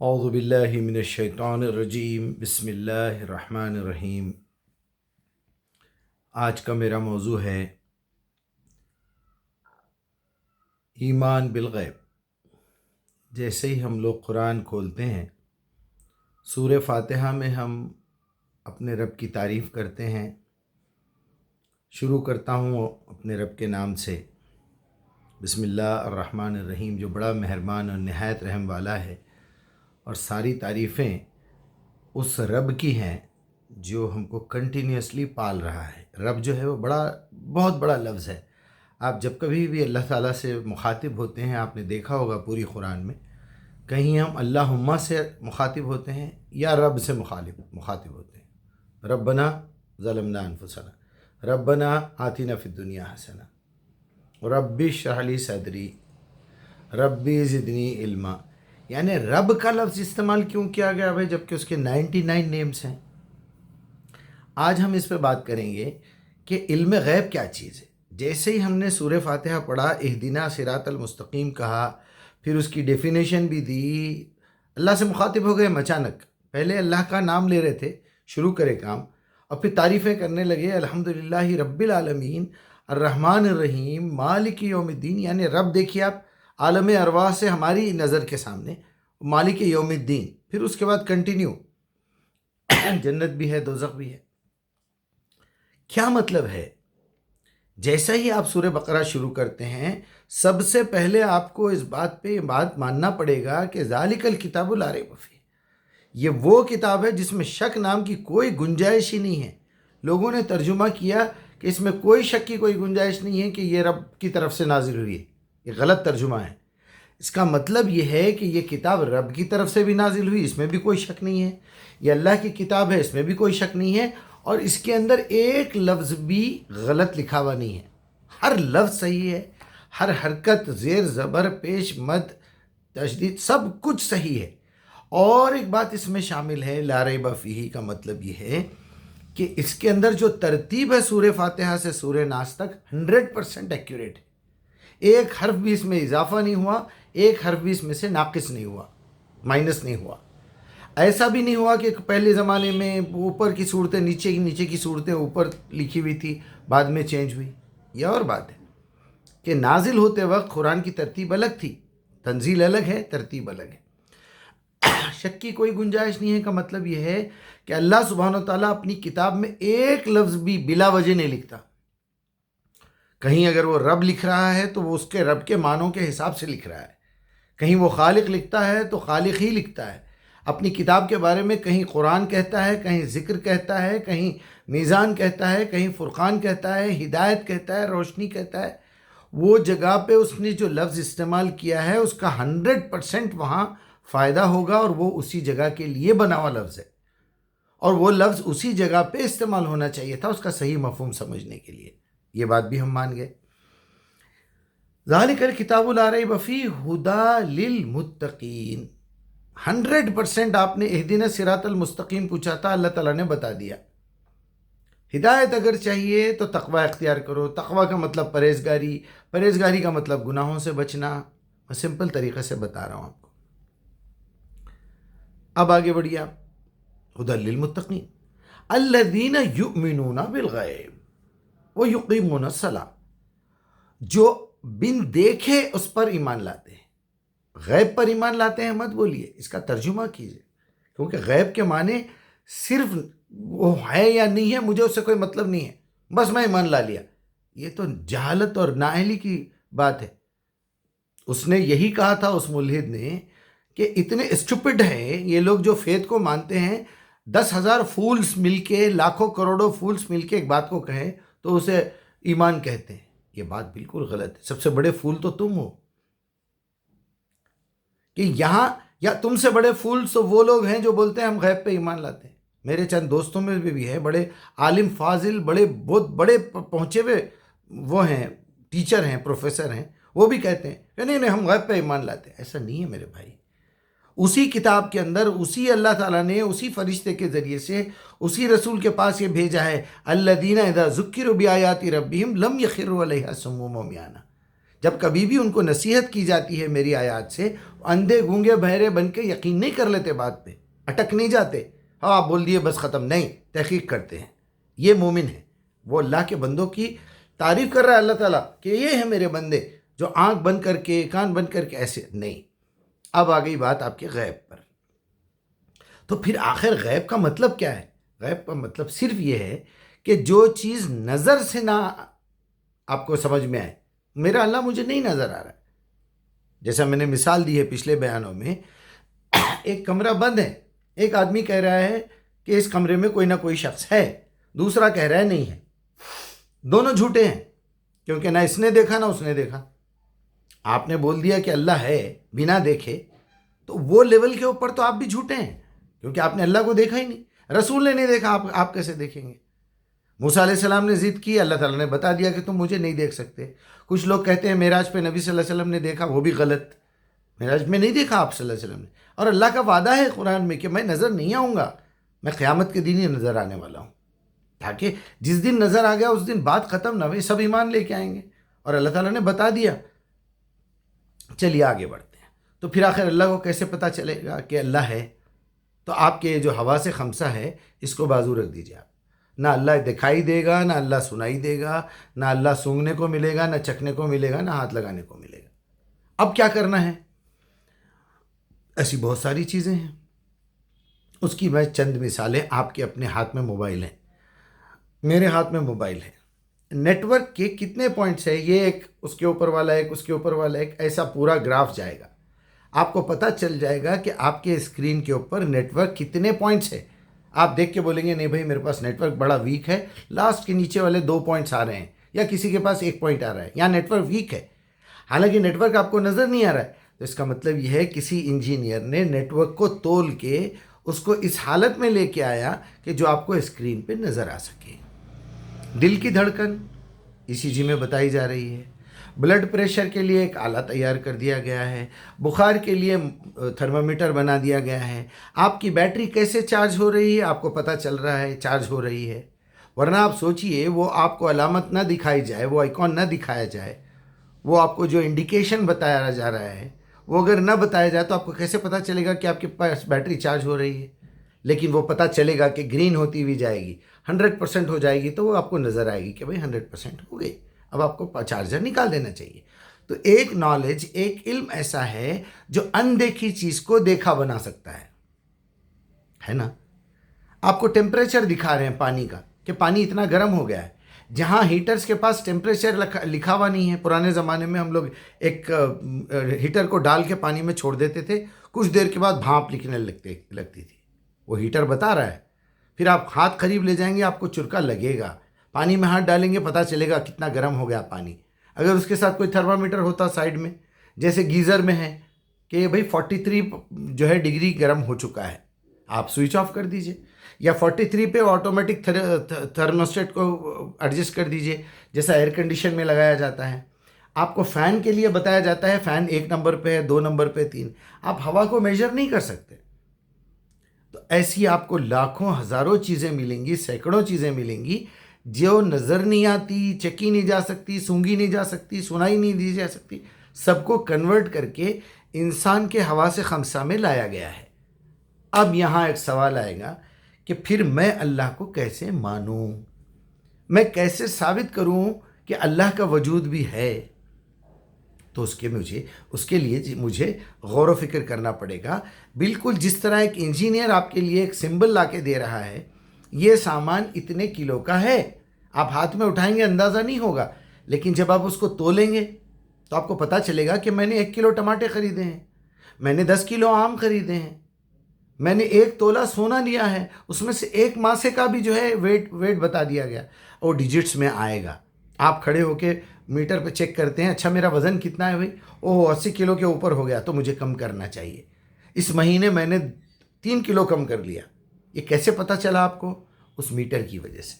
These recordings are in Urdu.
اعوذ باللہ من الشیطان الرجیم، بسم اللہ الرحمن الرحیم۔ آج کا میرا موضوع ہے ایمان بالغیب۔ جیسے ہی ہم لوگ قرآن کھولتے ہیں، سورہ فاتحہ میں ہم اپنے رب کی تعریف کرتے ہیں۔ شروع کرتا ہوں اپنے رب کے نام سے، بسم اللہ الرحمن الرحیم، جو بڑا مہربان اور نہایت رحم والا ہے، اور ساری تعریفیں اس رب کی ہیں جو ہم کو کنٹینیوسلی پال رہا ہے۔ رب جو ہے وہ بہت بڑا لفظ ہے۔ آپ جب کبھی بھی اللہ تعالیٰ سے مخاطب ہوتے ہیں، آپ نے دیکھا ہوگا پوری قرآن میں کہیں ہم اللہم سے مخاطب ہوتے ہیں یا رب سے مخاطب ہوتے ہیں۔ ربنا ظلمنا انفسنا، ربنا آتنا فی الدنیا حسنہ، ربی اشرح لی صدری، ربی زدنی علما۔ یعنی رب کا لفظ استعمال کیوں کیا گیا بھائی، جبکہ اس کے 99 نیمز ہیں۔ آج ہم اس پہ بات کریں گے کہ علم غیب کیا چیز ہے۔ جیسے ہی ہم نے سورہ فاتحہ پڑھا، اہدنا صراط المستقیم کہا، پھر اس کی ڈیفینیشن بھی دی، اللہ سے مخاطب ہو گئے ہم اچانک۔ پہلے اللہ کا نام لے رہے تھے، شروع کرے کام، اور پھر تعریفیں کرنے لگے، الحمدللہ رب العالمین الرحمن الرحیم مالک یوم الدین۔ یعنی رب دیکھیے آپ، عالم ارواح سے ہماری نظر کے سامنے مالک یوم الدین۔ پھر اس کے بعد کنٹینیو، جنت بھی ہے، دوزخ بھی ہے۔ کیا مطلب ہے؟ جیسا ہی آپ سورہ بقرہ شروع کرتے ہیں، سب سے پہلے آپ کو اس بات پہ بات ماننا پڑے گا کہ ذالک الکتاب لا ریب فیہ، یہ وہ کتاب ہے جس میں شک نام کی کوئی گنجائش ہی نہیں ہے۔ لوگوں نے ترجمہ کیا کہ اس میں کوئی شک کی کوئی گنجائش نہیں ہے کہ یہ رب کی طرف سے نازل ہوئی ہے۔ یہ غلط ترجمہ ہے۔ اس کا مطلب یہ ہے کہ یہ کتاب رب کی طرف سے بھی نازل ہوئی، اس میں بھی کوئی شک نہیں ہے۔ یہ اللہ کی کتاب ہے، اس میں بھی کوئی شک نہیں ہے، اور اس کے اندر ایک لفظ بھی غلط لکھا ہوا نہیں ہے۔ ہر لفظ صحیح ہے، ہر حرکت، زیر زبر، پیش مد، تشدید، سب کچھ صحیح ہے۔ اور ایک بات اس میں شامل ہے، لا ریب فیہ کا مطلب یہ ہے کہ اس کے اندر جو ترتیب ہے سورہ فاتحہ سے سورہ ناس تک 100% ایکوریٹ ہے۔ ایک حرف بھی اس میں اضافہ نہیں ہوا، ایک حرف بھی اس میں سے ناقص نہیں ہوا، مائنس نہیں ہوا۔ ایسا بھی نہیں ہوا کہ پہلے زمانے میں اوپر کی صورتیں نیچے کی صورتیں اوپر لکھی ہوئی تھی، بعد میں چینج ہوئی۔ یہ اور بات ہے کہ نازل ہوتے وقت قرآن کی ترتیب الگ تھی، تنزیل الگ ہے، ترتیب الگ ہے۔ شک کی کوئی گنجائش نہیں ہے کا مطلب یہ ہے کہ اللہ سبحانہ و تعالیٰ اپنی کتاب میں ایک لفظ بھی بلا وجہ نہیں لکھتا۔ کہیں اگر وہ رب لکھ رہا ہے تو وہ اس کے رب کے معنوں کے حساب سے لکھ رہا ہے، کہیں وہ خالق لکھتا ہے تو خالق ہی لکھتا ہے۔ اپنی کتاب کے بارے میں کہیں قرآن کہتا ہے، کہیں ذکر کہتا ہے، کہیں میزان کہتا ہے، کہیں فرقان کہتا ہے، ہدایت کہتا ہے، روشنی کہتا ہے۔ وہ جگہ پہ اس نے جو لفظ استعمال کیا ہے اس کا 100% وہاں فائدہ ہوگا، اور وہ اسی جگہ کے لیے بنا ہوا لفظ ہے، اور وہ لفظ اسی جگہ پہ استعمال ہونا چاہیے تھا اس کا صحیح مفہوم سمجھنے کے لیے۔ یہ بات بھی ہم مان گئے۔ ذالک الکتاب لا ریب فیہ ھدی للمتقین، 100% آپ نے اہدنا صراط المستقیم پوچھا تھا، اللہ تعالیٰ نے بتا دیا۔ ہدایت اگر چاہیے تو تقوی اختیار کرو۔ تقوی کا مطلب پرہیزگاری، پرہیزگاری کا مطلب گناہوں سے بچنا۔ میں سمپل طریقے سے بتا رہا ہوں آپ کو۔ اب آگے بڑھیے آپ، ھدی للمتقین الذین یؤمنون بالغیب ویقیمون الصلاۃ، جو بن دیکھے اس پر ایمان لاتے ہیں۔ غیب پر ایمان لاتے ہیں مت بولیے، اس کا ترجمہ کیجئے، کیونکہ غیب کے معنی صرف وہ ہے یا نہیں ہے، مجھے اس سے کوئی مطلب نہیں ہے، بس میں ایمان لا لیا۔ یہ تو جہالت اور نااہلی کی بات ہے۔ اس نے یہی کہا تھا، اس ملحد نے، کہ اتنے اسٹوپڈ ہیں یہ لوگ جو فیتھ کو مانتے ہیں، 10,000 فولس مل کے، لاکھوں کروڑوں فولس مل کے ایک بات کو کہیں تو اسے ایمان کہتے ہیں۔ یہ بات بالکل غلط ہے۔ سب سے بڑے فول تو تم ہو، کہ یہاں یا تم سے بڑے فولس تو وہ لوگ ہیں جو بولتے ہیں ہم غیب پہ ایمان لاتے ہیں۔ میرے چند دوستوں میں بھی ہے، بڑے عالم فاضل، بہت بڑے پہنچے ہوئے وہ ہیں، ٹیچر ہیں، پروفیسر ہیں، وہ بھی کہتے ہیں کہ نہیں ہم غیب پہ ایمان لاتے ہیں۔ ایسا نہیں ہے میرے بھائی۔ اسی کتاب کے اندر اسی اللہ تعالیٰ نے اسی فرشتے کے ذریعے سے اسی رسول کے پاس یہ بھیجا ہے، الذین اذا ذکروا بآیات ربہم لم یخروا علیہا صما وعمیانا۔ جب کبھی بھی ان کو نصیحت کی جاتی ہے میری آیات سے، اندھے گونگے بہرے بن کے یقین نہیں کر لیتے، بات پہ اٹک نہیں جاتے، ہاں آپ بول دیے بس ختم، نہیں، تحقیق کرتے ہیں۔ یہ مومن ہے، وہ اللہ کے بندوں کی تعریف کر رہا ہے اللہ تعالیٰ کہ یہ ہیں میرے بندے جو آنکھ بند کر کے کان بند کر کے ایسے نہیں۔ اب آ گئی بات آپ کے غیب پر، تو پھر آخر غیب کا مطلب کیا ہے؟ غیب کا مطلب صرف یہ ہے کہ جو چیز نظر سے نہ آپ کو سمجھ میں آئے، میرا اللہ مجھے نہیں نظر آ رہا ہے، جیسا میں نے مثال دی ہے پچھلے بیانوں میں، ایک کمرہ بند ہے، ایک آدمی کہہ رہا ہے کہ اس کمرے میں کوئی نہ کوئی شخص ہے، دوسرا کہہ رہا ہے نہیں ہے، دونوں جھوٹے ہیں، کیونکہ نہ اس نے دیکھا نہ اس نے دیکھا۔ آپ نے بول دیا کہ اللہ ہے بنا دیکھے، تو وہ لیول کے اوپر تو آپ بھی جھوٹے ہیں، کیونکہ آپ نے اللہ کو دیکھا ہی نہیں، رسول نے نہیں دیکھا، آپ کیسے دیکھیں گے؟ موسیٰ علیہ السلام نے ضد کی، اللہ تعالیٰ نے بتا دیا کہ تم مجھے نہیں دیکھ سکتے۔ کچھ لوگ کہتے ہیں معراج پہ نبی صلی اللہ علیہ وسلم نے دیکھا، وہ بھی غلط، معراج میں نہیں دیکھا آپ صلی اللہ علیہ وسلم نے، اور اللہ کا وعدہ ہے قرآن میں کہ میں نظر نہیں آؤں گا، میں قیامت کے دن ہی نظر آنے والا ہوں، تاکہ جس دن نظر آ گیا اس دن بات ختم نہ ہوئی، سب ایمان لے کے آئیں گے، اور اللہ تعالیٰ نے بتا دیا۔ چلیے آگے بڑھتے ہیں، تو پھر آخر اللہ کو کیسے پتہ چلے گا کہ اللہ ہے؟ تو آپ کے جو حواس خمسہ ہے اس کو بازو رکھ دیجیے آپ، نہ اللہ دکھائی دے گا، نہ اللہ سنائی دے گا، نہ اللہ سونگھنے کو ملے گا، نہ چکھنے کو ملے گا، نہ ہاتھ لگانے کو ملے گا۔ اب کیا کرنا ہے؟ ایسی بہت ساری چیزیں ہیں، اس کی میں چند مثالیں، آپ کے اپنے ہاتھ میں موبائل ہیں، میرے ہاتھ میں موبائل ہے، نیٹ ورک کے کتنے پوائنٹس ہیں، یہ ایک اس کے اوپر والا ایک، اس کے اوپر والا ایک، ایسا پورا گراف جائے گا، آپ کو پتہ چل جائے گا کہ آپ کے اسکرین کے اوپر نیٹ ورک کتنے پوائنٹس ہیں۔ آپ دیکھ کے بولیں گے نہیں بھائی میرے پاس نیٹ ورک بڑا ویک ہے، لاسٹ کے نیچے والے 2 پوائنٹس آ رہے ہیں، یا کسی کے پاس 1 پوائنٹ آ رہا ہے، یا نیٹ ورک ویک ہے، حالانکہ نیٹ ورک آپ کو نظر نہیں آ رہا ہے، تو اس کا مطلب یہ ہے کسی انجینئر نے نیٹ ورک کو تول کے اس کو اس حالت میں لے کے آیا کہ جو آپ کو اسکرین پہ نظر آ سکے۔ دل کی دھڑکن ECG میں بتائی جا رہی ہے، بلڈ پریشر کے لیے ایک آلہ تیار کر دیا گیا ہے، بخار کے لیے تھرمامیٹر بنا دیا گیا ہے، آپ کی بیٹری کیسے چارج ہو رہی ہے آپ کو پتہ چل رہا ہے، چارج ہو رہی ہے، ورنہ آپ سوچئے وہ آپ کو علامت نہ دکھائی جائے، وہ آئیکن نہ دکھایا جائے، وہ آپ کو جو انڈیکیشن بتایا جا رہا ہے وہ اگر نہ بتایا جائے تو آپ کو کیسے پتہ چلے گا کہ آپ کے پاس بیٹری چارج ہو رہی ہے؟ لیکن وہ پتہ چلے گا کہ گرین ہوتی ہوئی جائے گی، 100% ہو جائے گی تو وہ آپ کو نظر آئے گی کہ بھائی 100% ہو گئی، اب آپ کو چارجر نکال دینا چاہیے۔ تو ایک نالج، ایک علم ایسا ہے جو اندیکھی چیز کو دیکھا بنا سکتا ہے نا؟ آپ کو ٹیمپریچر دکھا رہے ہیں پانی کا کہ پانی اتنا گرم ہو گیا ہے، جہاں ہیٹرز کے پاس ٹیمپریچر لکھا ہوا نہیں ہے۔ پرانے زمانے میں ہم لوگ ایک ہیٹر کو ڈال کے پانی میں چھوڑ دیتے تھے، کچھ دیر کے بعد بھاپ لکھنے لگتی تھی، وہ ہیٹر بتا رہا ہے، پھر آپ ہاتھ قریب لے جائیں گے آپ کو چرکا لگے گا، پانی میں ہاتھ ڈالیں گے پتہ چلے گا کتنا گرم ہو گیا پانی۔ اگر اس کے ساتھ کوئی تھرمامیٹر ہوتا سائیڈ میں، جیسے گیزر میں ہے کہ بھائی 43 جو ہے ڈگری گرم ہو چکا ہے، آپ سوئچ آف کر دیجئے، یا 43 پہ آٹومیٹک تھرموسٹیٹ کو ایڈجسٹ کر دیجئے، جیسا ایئر کنڈیشن میں لگایا جاتا ہے۔ آپ کو فین کے لیے بتایا جاتا ہے فین 1 نمبر پہ ہے، 2 نمبر پہ، 3، آپ ہوا کو میجر نہیں کر سکتے۔ تو ایسی آپ کو لاکھوں ہزاروں چیزیں ملیں گی، سینکڑوں چیزیں ملیں گی جو نظر نہیں آتی، چکی نہیں جا سکتی، سونگھی نہیں جا سکتی، سنائی نہیں دی جا سکتی، سب کو کنورٹ کر کے انسان کے حواس خمسہ میں لایا گیا ہے۔ اب یہاں ایک سوال آئے گا کہ پھر میں اللہ کو کیسے مانوں، میں کیسے ثابت کروں کہ اللہ کا وجود بھی ہے؟ تو اس کے لیے مجھے غور و فکر کرنا پڑے گا، بالکل جس طرح ایک انجینئر آپ کے لیے ایک سمبل لا کے دے رہا ہے، یہ سامان اتنے کلو کا ہے، آپ ہاتھ میں اٹھائیں گے اندازہ نہیں ہوگا، لیکن جب آپ اس کو تولیں گے تو آپ کو پتہ چلے گا کہ میں نے 1 کلو ٹماٹر خریدے ہیں، میں نے 10 کلو آم خریدے ہیں، میں نے 1 تولہ سونا لیا ہے، اس میں سے 1 ماسے کا بھی جو ہے ویٹ بتا دیا گیا، اور ڈیجٹس میں آئے گا۔ آپ کھڑے ہو کے میٹر پہ چیک کرتے ہیں، اچھا میرا وزن کتنا ہے بھائی، 80 کلو کے اوپر ہو گیا تو مجھے کم کرنا چاہیے، اس مہینے میں نے 3 کلو کم کر لیا۔ یہ کیسے پتہ چلا آپ کو؟ اس میٹر کی وجہ سے۔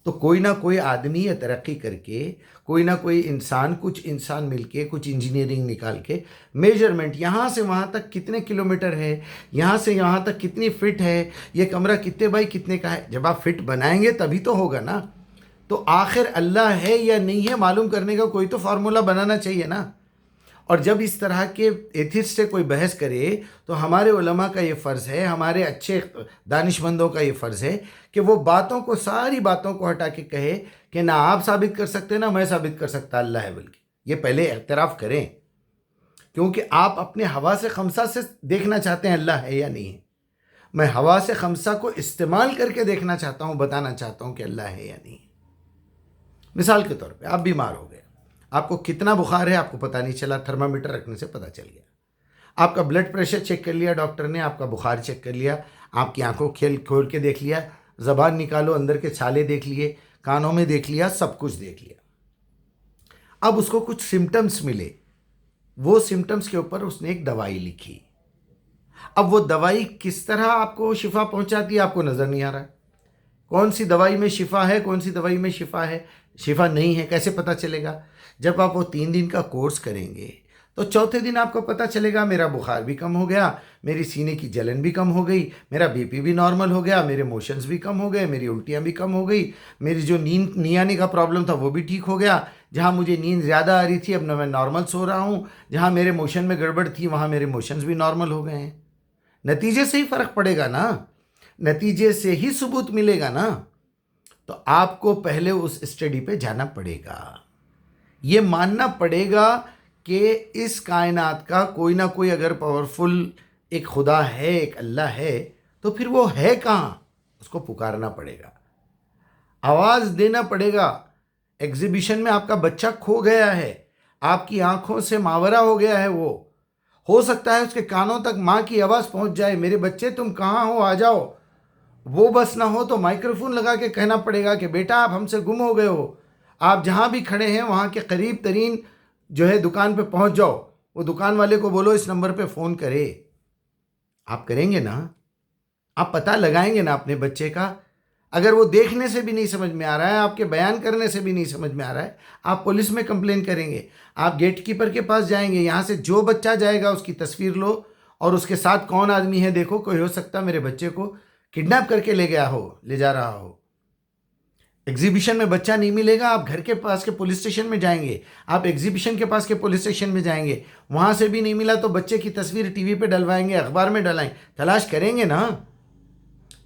تو کوئی نہ کوئی آدمی یہ ترقی کر کے، کوئی نہ کوئی انسان، کچھ انسان مل کے، کچھ انجینئرنگ نکال کے میجرمنٹ، یہاں سے وہاں تک کتنے کلومیٹر ہے، یہاں سے یہاں تک کتنی فٹ ہے، یہ کمرہ کتنے بائی کتنے کا ہے، جب آپ فٹ بنائیں گے تبھی تو ہوگا نا۔ تو آخر اللہ ہے یا نہیں ہے معلوم کرنے کا کوئی تو فارمولہ بنانا چاہیے نا. اور جب اس طرح کے ایتھسٹ سے کوئی بحث کرے تو ہمارے علماء کا یہ فرض ہے، ہمارے اچھے دانش مندوں کا یہ فرض ہے کہ وہ باتوں کو، ساری باتوں کو ہٹا کے کہے کہ نہ آپ ثابت کر سکتے نہ میں ثابت کر سکتا اللہ ہے، بلکہ یہ پہلے اعتراف کریں. کیونکہ آپ اپنے حواس خمسہ سے دیکھنا چاہتے ہیں اللہ ہے یا نہیں ہے. میں حواس خمسہ کو استعمال کر کے دیکھنا چاہتا ہوں، بتانا چاہتا ہوں کہ اللہ ہے یا نہیں ہے. مثال کے طور پہ آپ بیمار ہو گئے، آپ کو کتنا بخار ہے آپ کو پتہ نہیں چلا، تھرمامیٹر رکھنے سے پتہ چل گیا. آپ کا بلڈ پریشر چیک کر لیا ڈاکٹر نے، آپ کا بخار چیک کر لیا، آپ کی آنکھوں کھول کے دیکھ لیا، زبان نکالو اندر کے چھالے دیکھ لیے، کانوں میں دیکھ لیا، سب کچھ دیکھ لیا. اب اس کو کچھ سمٹمز ملے، وہ سمٹمز کے اوپر اس نے ایک دوائی لکھی. اب وہ دوائی کس طرح آپ کو شفا پہنچاتی ہے آپ کو نظر نہیں آ رہا ہے. کون سی دوائی میں شفا ہے، کون سی دوائی میں شفا نہیں ہے، کیسے پتہ چلے گا؟ جب آپ وہ 3 دن کا کورس کریں گے تو چوتھے دن آپ کو پتہ چلے گا میرا بخار بھی کم ہو گیا، میری سینے کی جلن بھی کم ہو گئی، میرا بی پی بھی نارمل ہو گیا، میرے موشنز بھی کم ہو گئے، میری الٹیاں بھی کم ہو گئی، میری جو نیند آنے کا پرابلم تھا وہ بھی ٹھیک ہو گیا. جہاں مجھے نیند زیادہ آ رہی تھی اب میں نارمل سو رہا ہوں، جہاں میرے موشن میں گڑبڑ تھی وہاں میرے موشنز بھی نارمل ہو گئے ہیں. نتیجے سے ہی فرق پڑے گا نا، نتیجے سے ہی ثبوت ملے گا نا. تو آپ کو پہلے اس اسٹڈی پہ جانا پڑے گا، یہ ماننا پڑے گا کہ اس کائنات کا کوئی نہ کوئی اگر پاورفل ایک خدا ہے، ایک اللہ ہے، تو پھر وہ ہے کہاں؟ اس کو پکارنا پڑے گا، آواز دینا پڑے گا. ایگزیبیشن میں آپ کا بچہ کھو گیا ہے، آپ کی آنکھوں سے ماورا ہو گیا ہے، وہ ہو سکتا ہے اس کے کانوں تک ماں کی آواز پہنچ جائے، میرے بچے تم کہاں ہو آ جاؤ. وہ بس نہ ہو تو مائکروفون لگا کے کہنا پڑے گا کہ بیٹا آپ ہم سے گم ہو گئے ہو، آپ جہاں بھی کھڑے ہیں وہاں کے قریب ترین جو ہے دکان پہ پہنچ جاؤ، وہ دکان والے کو بولو اس نمبر پہ فون کرے. آپ کریں گے نا؟ آپ پتہ لگائیں گے نا اپنے بچے کا؟ اگر وہ دیکھنے سے بھی نہیں سمجھ میں آ رہا ہے، آپ کے بیان کرنے سے بھی نہیں سمجھ میں آ رہا ہے، آپ پولیس میں کمپلین کریں گے، آپ گیٹ کیپر کے پاس جائیں گے، یہاں سے جو بچہ جائے گا اس کی تصویر لو اور اس کے ساتھ کون آدمی ہے دیکھو، کوئی ہو سکتا میرے بچے کو کڈنیپ کر کے لے جا رہا ہو. ایگزیبیشن میں بچہ نہیں ملے گا، آپ گھر کے پاس کے پولیس اسٹیشن میں جائیں گے، آپ ایگزیبیشن کے پاس کے پولیس اسٹیشن میں جائیں گے، وہاں سے بھی نہیں ملا تو بچے کی تصویر ٹی وی پہ ڈلوائیں گے، اخبار میں ڈلائیں، تلاش کریں گے نا.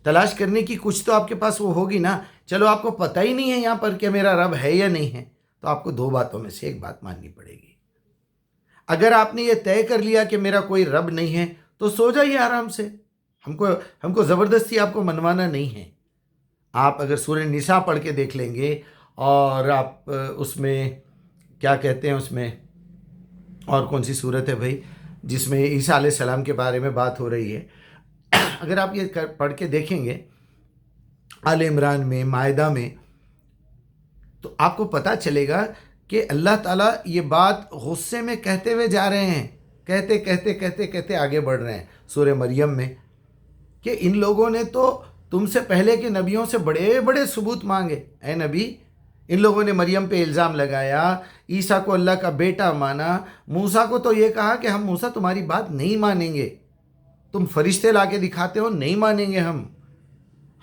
تلاش کرنے کی کچھ تو آپ کے پاس وہ ہوگی نا. چلو آپ کو پتہ ہی نہیں ہے یہاں پر کہ میرا رب ہے یا نہیں ہے، تو آپ کو 2 باتوں میں سے ایک بات ماننی پڑے گی. اگر آپ نے یہ طے کر لیا کہ میرا کوئی رب نہیں ہے تو سو جائیے آرام سے، ہم کو زبردستی آپ کو منوانا نہیں ہے. آپ اگر سورہ نساء پڑھ کے دیکھ لیں گے اور آپ اس میں کیا کہتے ہیں، اس میں اور کون سی صورت ہے بھائی جس میں عیسیٰ علیہ السلام کے بارے میں بات ہو رہی ہے، اگر آپ یہ پڑھ کے دیکھیں گے آل عمران میں، مائدہ میں، تو آپ کو پتہ چلے گا کہ اللہ تعالیٰ یہ بات غصے میں کہتے ہوئے جا رہے ہیں، کہتے آگے بڑھ رہے ہیں سورہ مریم میں کہ ان لوگوں نے تو تم سے پہلے کے نبیوں سے بڑے بڑے ثبوت مانگے. اے نبی، ان لوگوں نے مریم پہ الزام لگایا، عیسیٰ کو اللہ کا بیٹا مانا، موسیٰ کو تو یہ کہا کہ ہم موسیٰ تمہاری بات نہیں مانیں گے، تم فرشتے لا کے دکھاتے ہو نہیں مانیں گے،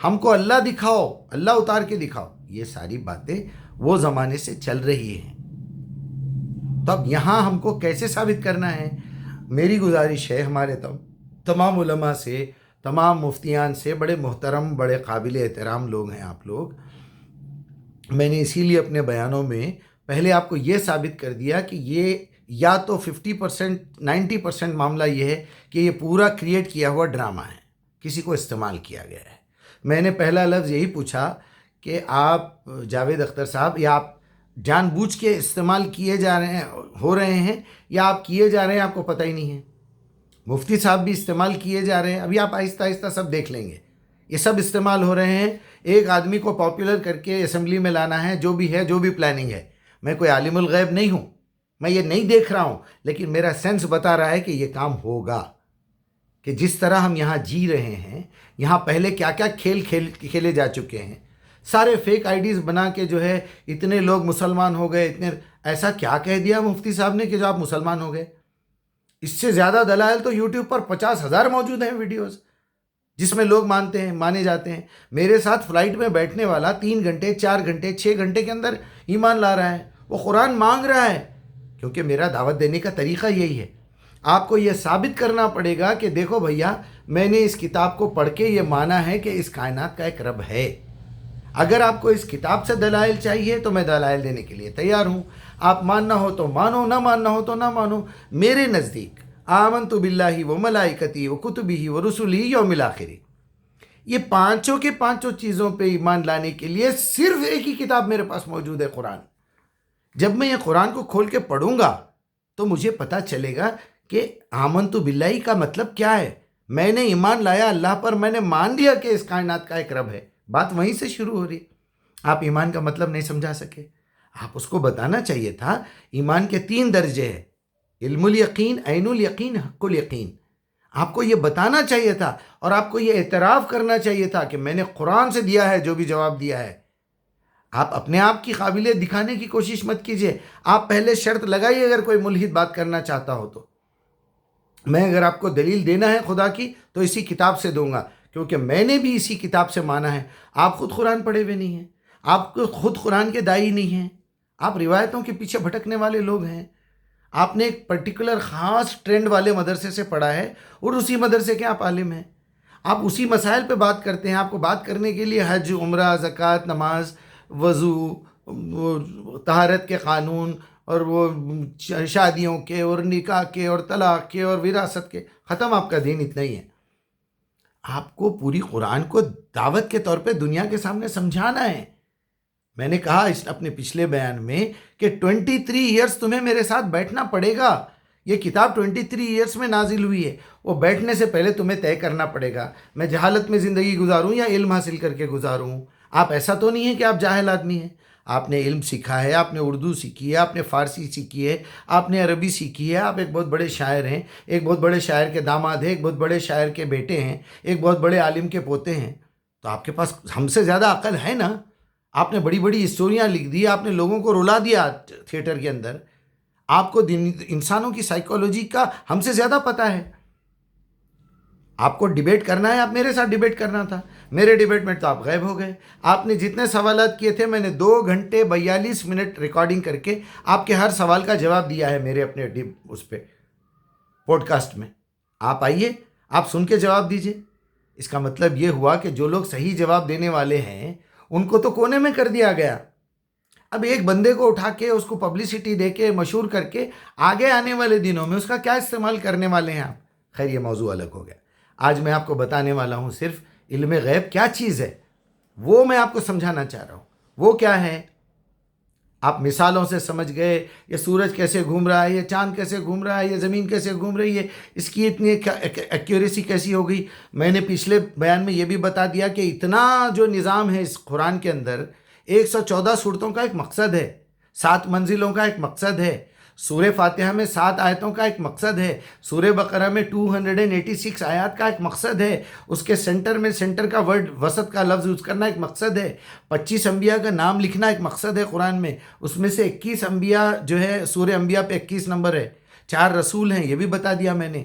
ہم کو اللہ دکھاؤ، اللہ اتار کے دکھاؤ. یہ ساری باتیں وہ زمانے سے چل رہی ہیں. تو اب یہاں ہم کو کیسے ثابت کرنا ہے؟ میری گزارش ہے ہمارے تمام علماء سے، تمام مفتیان سے، بڑے محترم بڑے قابل احترام لوگ ہیں آپ لوگ. میں نے اسی لیے اپنے بیانوں میں پہلے آپ کو یہ ثابت کر دیا کہ یہ یا تو 50% 90% معاملہ یہ ہے کہ یہ پورا کریٹ کیا ہوا ڈرامہ ہے، کسی کو استعمال کیا گیا ہے. میں نے پہلا لفظ یہی پوچھا کہ آپ جاوید اختر صاحب، یا آپ جان بوجھ کے استعمال کیے جا رہے ہیں، ہو رہے ہیں، یا آپ کیے جا رہے ہیں آپ کو پتہ ہی نہیں ہے. مفتی صاحب بھی استعمال کیے جا رہے ہیں، ابھی آپ آہستہ آہستہ سب دیکھ لیں گے. یہ سب استعمال ہو رہے ہیں، ایک آدمی کو پاپولر کر کے اسمبلی میں لانا ہے، جو بھی ہے، جو بھی پلاننگ ہے. میں کوئی عالم الغیب نہیں ہوں، میں یہ نہیں دیکھ رہا ہوں، لیکن میرا سینس بتا رہا ہے کہ یہ کام ہوگا. کہ جس طرح ہم یہاں جی رہے ہیں، یہاں پہلے کیا کیا کھیلے جا چکے ہیں، سارے فیک آئی ڈیز بنا کے جو ہے اتنے لوگ مسلمان ہو گئے. ایسا کیا کہہ دیا مفتی صاحب نے کہ جو آپ مسلمان ہو گئے؟ اس سے زیادہ دلائل تو یوٹیوب پر 50,000 موجود ہیں ویڈیوز. جس میں لوگ مانے جاتے ہیں. میرے ساتھ فلائٹ میں بیٹھنے والا 3 گھنٹے 4 گھنٹے 6 گھنٹے کے اندر ایمان لا رہا ہے، وہ قرآن مانگ رہا ہے، کیونکہ میرا دعوت دینے کا طریقہ یہی ہے. آپ کو یہ ثابت کرنا پڑے گا کہ دیکھو بھیا، میں نے اس کتاب کو پڑھ کے یہ مانا ہے کہ اس کائنات کا ایک رب ہے. اگر آپ کو اس کتاب سے دلائل چاہیے تو میں دلائل دینے کے لیے تیار ہوں. آپ ماننا ہو تو مانو، نہ ماننا ہو تو نہ مانو. میرے نزدیک آمنت باللہ و ملائکتی و کتبہ و رسلہ یوم الآخر، یہ پانچوں کے پانچوں چیزوں پہ ایمان لانے کے لیے صرف ایک ہی کتاب میرے پاس موجود ہے، قرآن. جب میں یہ قرآن کو کھول کے پڑھوں گا تو مجھے پتہ چلے گا کہ آمنت باللہ کا مطلب کیا ہے. میں نے ایمان لایا اللہ پر، میں نے مان لیا کہ اس کائنات کا ایک رب ہے. بات وہیں سے شروع ہو رہی. آپ ایمان کا مطلب نہیں سمجھا سکے. آپ اس کو بتانا چاہیے تھا ایمان کے 3 درجے ہیں، علم الیقین، عین الیقین، حق الیقین. آپ کو یہ بتانا چاہیے تھا اور آپ کو یہ اعتراف کرنا چاہیے تھا کہ میں نے قرآن سے دیا ہے جو بھی جواب دیا ہے. آپ اپنے آپ کی قابلیت دکھانے کی کوشش مت کیجیے. آپ پہلے شرط لگائیے اگر کوئی ملحد بات کرنا چاہتا ہو تو میں اگر آپ کو دلیل دینا ہے خدا کی تو اسی کتاب سے دوں گا، کیونکہ میں نے بھی اسی کتاب سے مانا ہے. آپ خود قرآن پڑھے ہوئے نہیں ہیں، آپ خود قرآن کے داعی نہیں ہیں، آپ روایتوں کے پیچھے بھٹکنے والے لوگ ہیں. آپ نے ایک پرٹیکولر خاص ٹرینڈ والے مدرسے سے پڑھا ہے اور اسی مدرسے کے آپ عالم ہیں. آپ اسی مسائل پہ بات کرتے ہیں. آپ کو بات کرنے کے لیے حج، عمرہ، زکوٰۃ، نماز، وضو، طہارت کے قانون اور وہ شادیوں کے اور نکاح کے اور طلاق کے اور وراثت کے، ختم. آپ کا دین اتنا ہی ہے. آپ کو پوری قرآن کو دعوت کے طور پہ دنیا کے سامنے سمجھانا ہے. میں نے کہا اپنے پچھلے بیان میں کہ 23 ایئرس تمہیں میرے ساتھ بیٹھنا پڑے گا. یہ کتاب 23 ایئرس میں نازل ہوئی ہے. وہ بیٹھنے سے پہلے تمہیں طے کرنا پڑے گا میں جہالت میں زندگی گزاروں یا علم حاصل کر کے گزاروں. آپ ایسا تو نہیں ہے کہ آپ جاہل آدمی ہیں. آپ نے علم سیکھا ہے، آپ نے اردو سیکھی ہے، آپ نے فارسی سیکھی ہے، آپ نے عربی سیکھی ہے. آپ ایک بہت بڑے شاعر ہیں، ایک بہت بڑے شاعر کے داماد ہیں، ایک بہت بڑے شاعر کے بیٹے ہیں، ایک بہت بڑے عالم کے پوتے ہیں. تو آپ کے پاس ہم سے زیادہ عقل ہے نا. آپ نے بڑی بڑی ہسٹوریاں لکھ دی، آپ نے لوگوں کو رلا دیا تھیٹر کے اندر. آپ کو انسانوں کی سائیکالوجی کا ہم سے زیادہ پتہ ہے. آپ کو ڈیبیٹ کرنا ہے، آپ میرے ساتھ ڈیبیٹ کرنا تھا. میرے ڈیبیٹ میں تو آپ غائب ہو گئے. آپ نے جتنے سوالات کیے تھے میں نے 2 گھنٹے 42 منٹ ریکارڈنگ کر کے آپ کے ہر سوال کا جواب دیا ہے میرے اپنے اس پہ پوڈ کاسٹ میں. آپ آئیے، آپ سن کے جواب دیجئے. اس کا مطلب یہ ہوا کہ جو لوگ صحیح جواب دینے والے ہیں ان کو تو کونے میں کر دیا گیا. اب ایک بندے کو اٹھا کے اس کو پبلسٹی دے کے مشہور کر کے آگے آنے والے دنوں میں اس کا کیا استعمال کرنے والے ہیں آپ. خیر یہ موضوع الگ ہو گیا. آج میں آپ کو بتانے والا ہوں صرف علم غیب کیا چیز ہے، وہ میں آپ کو سمجھانا چاہ رہا ہوں. وہ کیا ہے؟ آپ مثالوں سے سمجھ گئے. یہ سورج کیسے گھوم رہا ہے، یہ چاند کیسے گھوم رہا ہے، یہ زمین کیسے گھوم رہی ہے، اس کی اتنی ایکیوریسی کیسی ہو گئی. میں نے پچھلے بیان میں یہ بھی بتا دیا کہ اتنا جو نظام ہے اس قرآن کے اندر، 114 صورتوں کا ایک مقصد ہے، 7 منزلوں کا ایک مقصد ہے. سورہ فاتحہ میں 7 آیتوں کا ایک مقصد ہے. سورہ بقرہ میں 286 آیات کا ایک مقصد ہے. اس کے سینٹر میں سینٹر کا ورڈ، وسط کا لفظ یوز کرنا ایک مقصد ہے. 25 انبیاء کا نام لکھنا ایک مقصد ہے قرآن میں. اس میں سے 21 انبیاء جو ہے سورہ انبیاء پہ 21 نمبر ہے. 4 رسول ہیں، یہ بھی بتا دیا میں نے.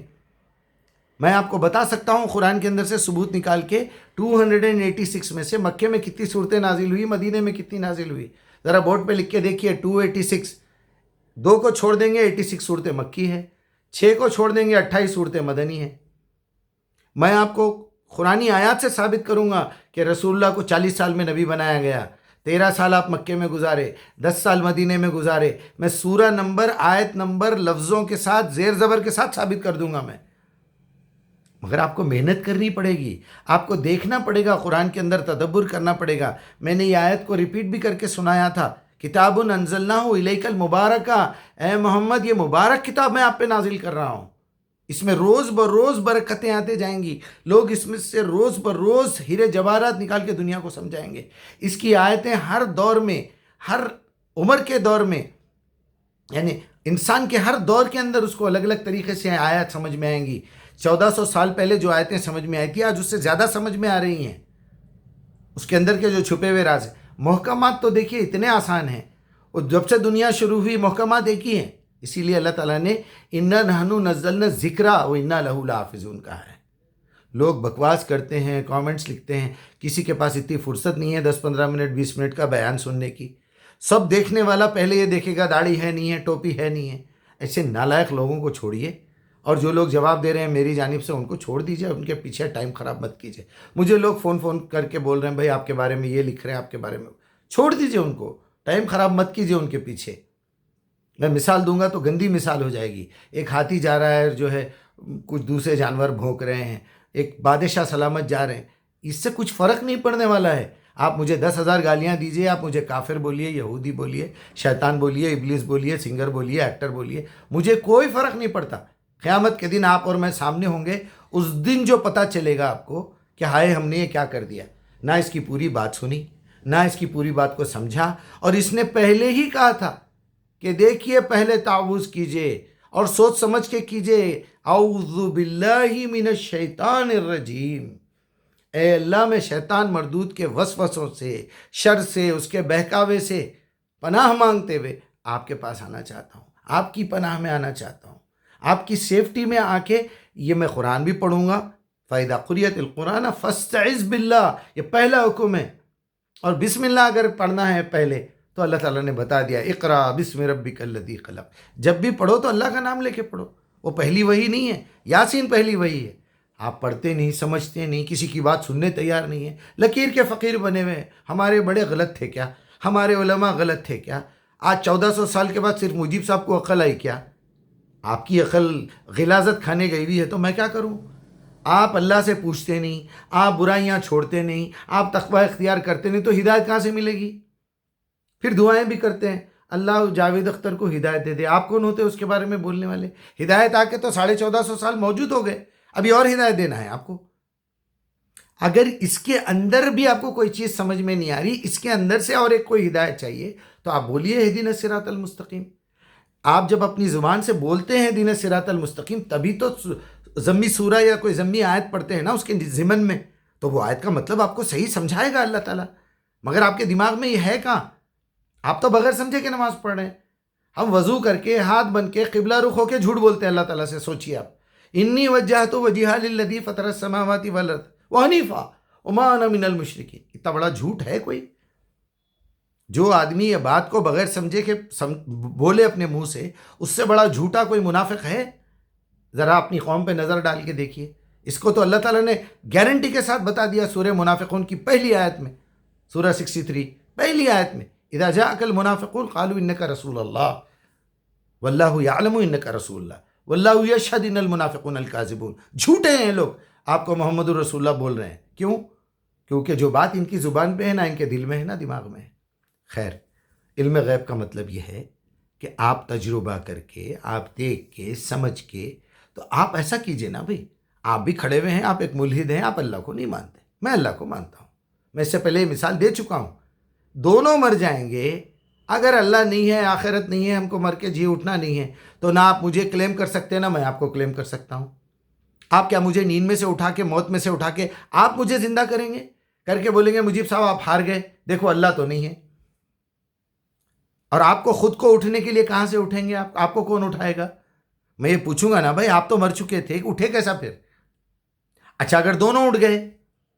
میں آپ کو بتا سکتا ہوں قرآن کے اندر سے ثبوت نکال کے 286 میں سے مکے میں کتنی صورتیں نازل ہوئی، مدینے میں کتنی نازل ہوئی. ذرا بورڈ پہ لکھ کے دیکھیے. 286، 2 کو چھوڑ دیں گے 86 صورتیں مکی ہے، 6 کو چھوڑ دیں گے 28 صورتیں مدنی ہیں. میں آپ کو قرآنی آیات سے ثابت کروں گا کہ رسول اللہ کو 40 سال میں نبی بنایا گیا. 13 سال آپ مکے میں گزارے، 10 سال مدینے میں گزارے. میں سورہ نمبر، آیت نمبر، لفظوں کے ساتھ، زیر زبر کے ساتھ ثابت کر دوں گا میں. مگر آپ کو محنت کرنی پڑے گی، آپ کو دیکھنا پڑے گا، قرآن کے اندر تدبر کرنا پڑے گا. میں نے یہ آیت کو ریپیٹ بھی کر کے سنایا تھا. کتاب انزلناہ الیک المبارک، اے محمد یہ مبارک کتاب میں آپ پہ نازل کر رہا ہوں. اس میں روز بروز برکتیں آتے جائیں گی. لوگ اس میں سے روز بروز ہیرے جواہرات نکال کے دنیا کو سمجھائیں گے. اس کی آیتیں ہر دور میں، ہر عمر کے دور میں، یعنی انسان کے ہر دور کے اندر اس کو الگ الگ طریقے سے آیات سمجھ میں آئیں گی. 1400 سال پہلے جو آیتیں سمجھ میں آئی تھی آج اس سے زیادہ سمجھ میں آ رہی ہیں. اس کے اندر کے جو چھپے ہوئے راز ہیں. محکمات تو دیکھیے اتنے آسان ہیں، اور جب سے دنیا شروع ہوئی محکمات ایک ہی ہیں. اسی لیے اللہ تعالیٰ نے اِنَّا نَحْنُ نَزَّلْنَا الذِّکْرَ وَإِنَّا لَهُ لَحَافِظُونَ کہا ہے. لوگ بکواس کرتے ہیں، کامنٹس لکھتے ہیں، کسی کے پاس اتنی فرصت نہیں ہے 10-15 منٹ 20 منٹ کا بیان سننے کی۔ سب دیکھنے والا پہلے یہ دیکھے گا داڑھی ہے نہیں ہے، ٹوپی ہے نہیں ہے۔ ایسے نالائق لوگوں کو چھوڑیے، اور جو لوگ جواب دے رہے ہیں میری جانب سے ان کو چھوڑ دیجیے، ان کے پیچھے ٹائم خراب مت کیجیے۔ مجھے لوگ فون کر کے بول رہے ہیں بھائی آپ کے بارے میں یہ لکھ رہے ہیں، آپ کے بارے میں، چھوڑ دیجیے ان کو، ٹائم خراب مت کیجیے ان کے پیچھے۔ میں مثال دوں گا تو گندی مثال ہو جائے گی۔ ایک ہاتھی جا رہا ہے، جو ہے کچھ دوسرے جانور بھونک رہے ہیں، ایک بادشاہ سلامت جا رہے ہیں، اس سے کچھ فرق نہیں پڑنے والا ہے۔ آپ مجھے 10,000 گالیاں دیجئے، آپ مجھے کافر بولیے، یہودی بولیے، شیطان بولیے، ابلیس بولیے، سنگر بولیے، ایکٹر بولیے، مجھے کوئی فرق نہیں پڑتا۔ قیامت کے دن آپ اور میں سامنے ہوں گے، اس دن جو پتہ چلے گا آپ کو کہ ہائے ہم نے یہ کیا کر دیا، نہ اس کی پوری بات سنی، نہ اس کی پوری بات کو سمجھا، اور اس نے پہلے ہی کہا تھا کہ دیکھیے پہلے تعوذ کیجئے اور سوچ سمجھ کے کیجئے، اعوذ باللہ من الشیطان الرجیم، اے اللہ میں شیطان مردود کے وسوسوں سے، شر سے، اس کے بہکاوے سے پناہ مانگتے ہوئے آپ کے پاس آنا چاہتا ہوں، آپ کی پناہ میں آنا چاہتا ہوں، آپ کی سیفٹی میں آ کے یہ میں قرآن بھی پڑھوں گا۔ فَإِذَا قُرِئَتِ الْقُرْآنَ فَاسْتَعِذْ بِاللَّهِ، یہ پہلا حکم ہے، اور بسم اللہ اگر پڑھنا ہے پہلے تو اللہ تعالیٰ نے بتا دیا اقرا بسم ربک الذی خلق، جب بھی پڑھو تو اللہ کا نام لے کے پڑھو، وہ پہلی وحی نہیں ہے، یاسین پہلی وحی ہے۔ آپ پڑھتے نہیں، سمجھتے نہیں، کسی کی بات سننے تیار نہیں ہے، لکیر کے فقیر بنے ہوئے ہیں۔ ہمارے بڑے غلط تھے کیا؟ ہمارے علماء غلط تھے کیا؟ آج 1400 سال کے بعد صرف مجیب صاحب کو عقل آئی کیا؟ آپ کی عقل غلاظت کھانے گئی ہوئی ہے تو میں کیا کروں؟ آپ اللہ سے پوچھتے نہیں، آپ برائیاں چھوڑتے نہیں، آپ تقوی اختیار کرتے نہیں، تو ہدایت کہاں سے ملے گی؟ پھر دعائیں بھی کرتے ہیں اللہ جاوید اختر کو ہدایت دے دے، آپ کون ہوتے اس کے بارے میں بولنے والے؟ ہدایت آ کے تو 1450 سال موجود ہو گئے، ابھی اور ہدایت دینا ہے آپ کو؟ اگر اس کے اندر بھی آپ کو کوئی چیز سمجھ میں نہیں آ رہی، اس کے اندر سے اور ایک کوئی ہدایت چاہیے، تو آپ بولیے اہدنا الصراط المستقیم۔ آپ جب اپنی زبان سے بولتے ہیں اہدنا الصراط المستقیم، تبھی تو ضمی سورہ یا کوئی ضمی آیت پڑھتے ہیں نا اس کے ضمن میں، تو وہ آیت کا مطلب آپ کو صحیح سمجھائے گا اللہ تعالیٰ، مگر آپ کے دماغ میں یہ ہے کہاں؟ آپ تو بغیر سمجھے کہ نماز پڑھ رہے ہیں۔ ہم وضو کر کے ہاتھ بن کے قبلہ رخ ہو کے جھوٹ بولتے ہیں اللہ تعالیٰ سے۔ سوچیے آپ، انی وجہت وجہا للذی فطر السماوات والارض وحنیفا وما انا من المشرکین، اتنا بڑا جھوٹ ہے کوئی؟ جو آدمی یہ بات کو بغیر سمجھے کہ بولے اپنے منہ سے، اس سے بڑا جھوٹا کوئی منافق ہے؟ ذرا اپنی قوم پہ نظر ڈال کے دیکھیے، اس کو تو اللہ تعالیٰ نے گارنٹی کے ساتھ بتا دیا سورہ منافقون کی پہلی آیت میں، سورہ 63 پہلی آیت میں، اذا جاءک المنافقون قالوا انک رسول اللہ واللہ یعلم انک رسول اللہ واللہ یشہد ان المنافقون الکاذبون، جھوٹے ہیں لوگ، آپ کو محمد الرسول اللہ بول رہے ہیں، کیوں؟ کیونکہ جو بات ان کی زبان پہ ہے نا ان کے دل میں ہے نا دماغ میں ہے۔ خیر، علم غیب کا مطلب یہ ہے کہ آپ تجربہ کر کے، آپ دیکھ کے، سمجھ کے، تو آپ ایسا کیجئے نا بھائی، آپ بھی کھڑے ہوئے ہیں، آپ ایک ملحد ہیں، آپ اللہ کو نہیں مانتے، میں اللہ کو مانتا ہوں، میں اس سے پہلے یہ مثال دے چکا ہوں، دونوں مر جائیں گے، اگر اللہ نہیں ہے، آخرت نہیں ہے، ہم کو مر کے جی اٹھنا نہیں ہے، تو نہ آپ مجھے کلیم کر سکتے نہ میں آپ کو کلیم کر سکتا ہوں۔ آپ کیا مجھے نیند میں سے اٹھا کے، موت میں سے اٹھا کے آپ مجھے زندہ کریں گے، کر کے بولیں گے مجیب صاحب آپ ہار گئے، دیکھو اللہ تو نہیں ہے؟ اور آپ کو خود کو اٹھنے کے لیے کہاں سے اٹھیں گے؟ آپ کو کون اٹھائے گا؟ میں یہ پوچھوں گا نا بھائی، آپ تو مر چکے تھے، اٹھے کیسا پھر؟ اچھا اگر دونوں اٹھ گئے،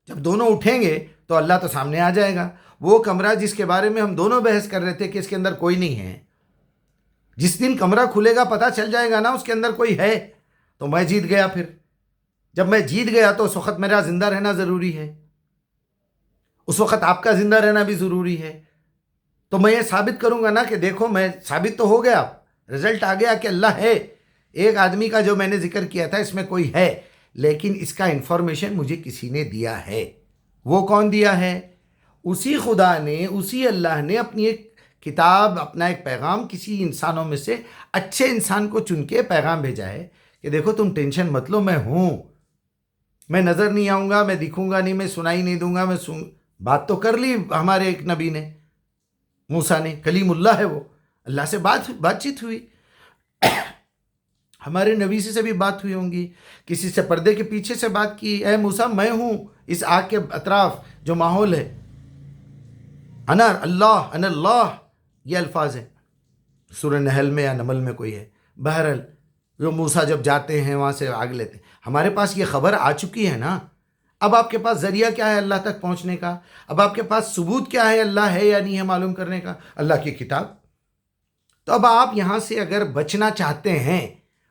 جب دونوں اٹھیں گے تو اللہ تو سامنے آ جائے گا۔ وہ کمرہ جس کے بارے میں ہم دونوں بحث کر رہے تھے کہ اس کے اندر کوئی نہیں ہے، جس دن کمرہ کھلے گا پتہ چل جائے گا نا اس کے اندر کوئی ہے، تو میں جیت گیا۔ پھر جب میں جیت گیا تو اس وقت میرا زندہ رہنا ضروری ہے، اس وقت آپ کا زندہ رہنا بھی ضروری ہے۔ تو میں یہ ثابت کروں گا نا کہ دیکھو میں ثابت تو ہو گیا، رزلٹ آ گیا کہ اللہ ہے۔ ایک آدمی کا جو میں نے ذکر کیا تھا اس میں کوئی ہے، لیکن اس کا انفارمیشن مجھے کسی نے دیا ہے۔ وہ کون دیا ہے؟ اسی خدا نے، اسی اللہ نے اپنی ایک کتاب، اپنا ایک پیغام کسی انسانوں میں سے اچھے انسان کو چن کے پیغام بھیجا ہے کہ دیکھو تم ٹینشن مت لو، میں ہوں، میں نظر نہیں آؤں گا، میں دکھوں گا نہیں، میں سنائی نہیں دوں گا، بات تو کر لی ہمارے ایک نبی نے، موسیٰ نے، کلیم اللہ ہے وہ، اللہ سے بات چیت ہوئی، ہمارے نبی سے بھی بات ہوئی ہوں گی، کسی سے پردے کے پیچھے سے بات کی، اے موسیٰ میں ہوں اس آگ کے اطراف جو ماحول ہے، انا اللہ، یہ الفاظ ہیں سورہ نحل میں یا نمل میں کوئی ہے۔ بہرحال جو موسیٰ جب جاتے ہیں وہاں سے آگ لیتے ہیں، ہمارے پاس یہ خبر آ چکی ہے نا، اب آپ کے پاس ذریعہ کیا ہے اللہ تک پہنچنے کا؟ اب آپ کے پاس ثبوت کیا ہے اللہ ہے یا نہیں ہے معلوم کرنے کا؟ اللہ کی کتاب۔ تو اب آپ یہاں سے اگر بچنا چاہتے ہیں،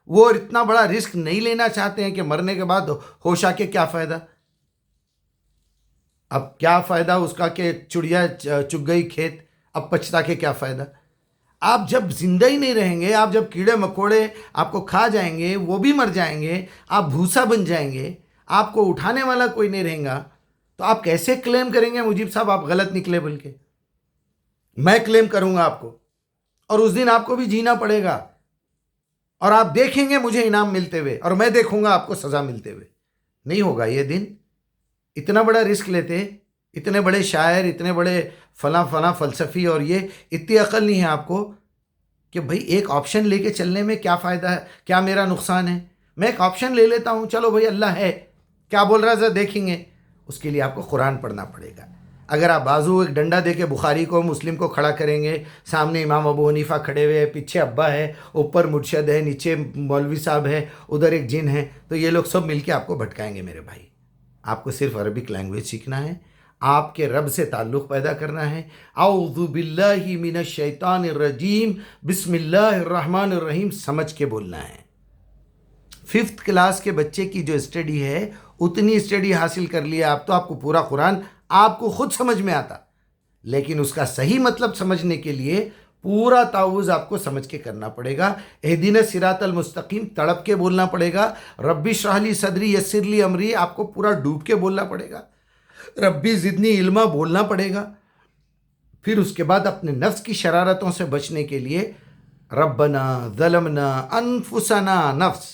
وہ اتنا بڑا رسک نہیں لینا چاہتے ہیں کہ مرنے کے بعد ہوش آ کے کیا فائدہ؟ اب کیا فائدہ اس کا کہ چڑیا چگ گئی کھیت، اب پچھتا کے کیا فائدہ؟ آپ جب زندہ ہی نہیں رہیں گے، آپ جب کیڑے مکوڑے آپ کو کھا جائیں گے، وہ بھی مر جائیں گے، آپ بھوسا بن جائیں گے، آپ کو اٹھانے والا کوئی نہیں رہیں گا، تو آپ کیسے کلیم کریں گے مجیب صاحب آپ غلط نکلے؟ بلکہ میں کلیم کروں گا آپ کو، اور اس دن آپ کو بھی جینا پڑے گا، اور آپ دیکھیں گے مجھے انعام ملتے ہوئے، اور میں دیکھوں گا آپ کو سزا ملتے ہوئے۔ نہیں ہوگا یہ دن۔ اتنا بڑا رسک لیتے، اتنے بڑے شاعر، اتنے بڑے فلاں فلاں فلسفی، اور یہ اتنی عقل نہیں ہے آپ کو کہ بھئی ایک آپشن لے کے چلنے میں کیا فائدہ ہے، کیا میرا نقصان ہے؟ میں ایک آپشن لے لیتا ہوں، چلو بھئی اللہ ہے، کیا بول رہا ہے ذرا دیکھیں گے۔ اس کے لیے آپ کو قرآن پڑھنا پڑے گا۔ اگر آپ بازو ایک ڈنڈا دے کے بخاری کو مسلم کو کھڑا کریں گے، سامنے امام ابو حنیفہ کھڑے ہوئے ہیں، پیچھے ابا ہے، اوپر مرشد ہے، نیچے مولوی صاحب ہے، ادھر ایک جن ہے، تو یہ لوگ سب مل کے آپ کو بھٹکائیں گے میرے بھائی۔ آپ کو صرف عربک لینگویج سیکھنا ہے، آپ کے رب سے تعلق پیدا کرنا ہے۔ اعوذ باللہ من الشیطان الرجیم، بسم اللہ الرحمن الرحیم سمجھ کے بولنا ہے۔ 5th کلاس کے بچے کی جو اسٹڈی ہے، اتنی اسٹڈی حاصل کر لیا آپ، تو آپ کو پورا قرآن آپ کو خود سمجھ میں آتا، لیکن اس کا صحیح مطلب سمجھنے کے لیے پورا تعوذ آپ کو سمجھ کے کرنا پڑے گا۔ اہدنا الصراط المستقیم تڑپ کے بولنا پڑے گا۔ ربی اشرح لی صدری یسر لی امری آپ کو پورا ڈوب کے بولنا پڑے گا۔ ربی زدنی علما بولنا پڑے گا۔ پھر اس کے بعد اپنے نفس کی شرارتوں سے بچنے کے لیے ربنا ظلمنا انفسنا نفس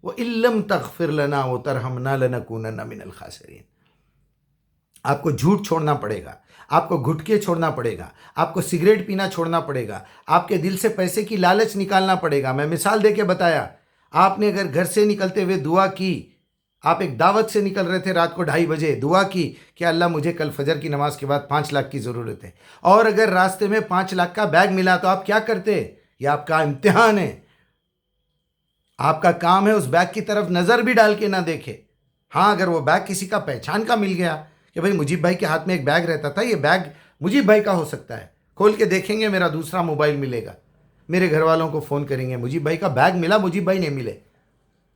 وَإِن لَّمْ تَغْفِرْ لَنَا وَتَرْحَمْنَا لَنَكُونَنَّ مِنَ الْخَاسِرِينَ۔ آپ کو جھوٹ چھوڑنا پڑے گا، آپ کو گھٹکے چھوڑنا پڑے گا، آپ کو سگریٹ پینا چھوڑنا پڑے گا، آپ کے دل سے پیسے کی لالچ نکالنا پڑے گا۔ میں مثال دے کے بتایا، آپ نے اگر گھر سے نکلتے ہوئے دعا کی، آپ ایک دعوت سے نکل رہے تھے رات کو 2:30 بجے، دعا کی کہ اللہ مجھے کل فجر کی نماز کے بعد 5 لاکھ کی ضرورت ہے، اور اگر راستے میں 5 لاکھ کا بیگ ملا تو آپ کیا کرتے؟ یہ آپ کا امتحان ہے۔ آپ کا کام ہے اس بیگ کی طرف نظر بھی ڈال کے نہ دیکھے۔ ہاں اگر وہ بیگ کسی کا پہچان کا مل گیا کہ بھئی مجیب بھائی کے ہاتھ میں ایک بیگ رہتا تھا، یہ بیگ مجیب بھائی کا ہو سکتا ہے، کھول کے دیکھیں گے میرا دوسرا موبائل ملے گا، میرے گھر والوں کو فون کریں گے مجیب بھائی کا بیگ ملا، مجیب بھائی نہیں ملے،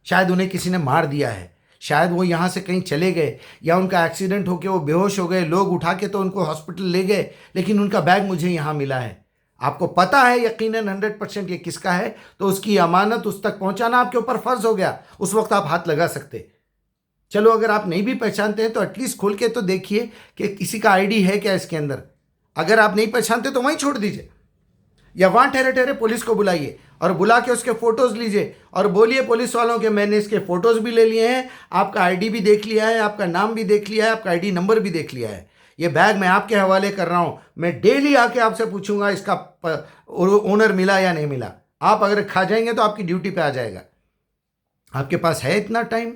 شاید انہیں کسی نے مار دیا ہے، شاید وہ یہاں سے کہیں چلے گئے، یا ان کا ایکسیڈنٹ ہو کے وہ بے ہوش ہو گئے، لوگ اٹھا کے تو ان کو ہاسپٹل لے گئے، لیکن ان کا بیگ مجھے یہاں ملا ہے۔ آپ کو پتہ ہے یقیناً 100% یہ کس کا ہے، تو اس کی امانت اس تک پہنچانا آپ کے اوپر فرض ہو گیا۔ اس وقت آپ ہاتھ لگا سکتے۔ چلو اگر آپ نہیں بھی پہچانتے ہیں تو ایٹ لیسٹ کھول کے تو دیکھیے کہ کسی کا آئی ڈی ہے کیا اس کے اندر۔ اگر آپ نہیں پہچانتے تو وہیں چھوڑ دیجئے، یا وہاں ٹھہرے ٹھہرے پولیس کو بلائیے اور بلا کے اس کے فوٹوز لیجئے اور بولیے پولیس والوں کے میں نے اس کے فوٹوز بھی لے لیے ہیں، آپ کا آئی ڈی بھی دیکھ لیا ہے، آپ کا نام بھی دیکھ لیا ہے، آپ کا آئی ڈی نمبر بھی دیکھ لیا ہے، یہ بیگ میں آپ کے حوالے کر رہا ہوں، میں ڈیلی آ کے آپ سے پوچھوں گا اس کا اونر ملا یا نہیں ملا۔ آپ اگر کھا جائیں گے تو آپ کی ڈیوٹی پہ آ جائے گا۔ آپ کے پاس ہے اتنا ٹائم؟